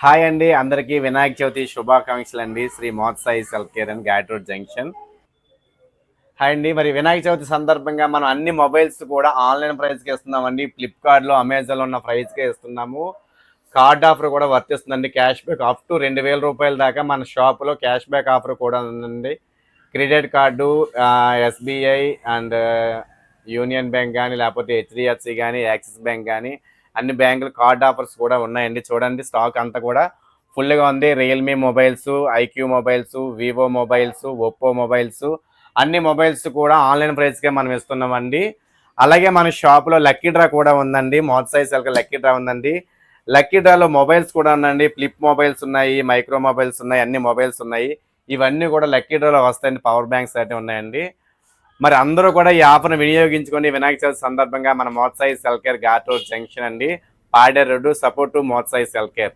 Hi అండి, అందరికీ వినాయక చవితి శుభాకాంక్షలు అండి. Shri Motsai cell care and Ghat road junction. Hi అండి, మరి వినాయక చవితి సందర్భంగా మనం అన్ని మొబైల్స్ కూడా ఆన్లైన్ ప్రైస్కి ఇస్తున్నామండి. ఫ్లిప్కార్ట్లో, అమెజాన్లో ఉన్న ప్రైస్కే ఇస్తున్నాము. కార్డ్ ఆఫర్ కూడా వర్తిస్తుందండి. క్యాష్ బ్యాక్ అప్ టు 2000 రూపాయల దాకా మన షాపులో క్యాష్ బ్యాక్ ఆఫర్ కూడా ఉందండి. Credit card, SBI and union bank కానీ, లేకపోతే హెచ్డిఎఫ్సి కానీ, యాక్సిస్ బ్యాంక్ కానీ అన్ని బ్యాంకులు కార్డ్ ఆఫర్స్ కూడా ఉన్నాయండి. చూడండి, స్టాక్ అంతా కూడా ఫుల్గా ఉంది. Realme mobiles, iQOO mobiles, Vivo mobiles, Oppo mobiles అన్ని మొబైల్స్ కూడా ఆన్లైన్ ప్రైస్కే మనం ఇస్తున్నామండి. అలాగే మన షాప్లో లక్కీ డ్రా కూడా ఉందండి. మోత్సాయి సెల్కి లక్కీ డ్రా ఉందండి. లక్కీ డ్రాలో మొబైల్స్ కూడా ఉన్నాయండి. ఫ్లిప్ మొబైల్స్ ఉన్నాయి, మైక్రో మొబైల్స్ ఉన్నాయి, అన్ని మొబైల్స్ ఉన్నాయి. ఇవన్నీ కూడా లక్కీ డ్రాలో వస్తాయండి. పవర్ బ్యాంక్స్ అయితే ఉన్నాయండి. మరి అందరూ కూడా ఈ ఆఫర్ను వినియోగించుకొని వినాయక చవితి సందర్భంగా మన Motsai cell care Ghat road junction అండి, Paderu road, support to Motsai cell care.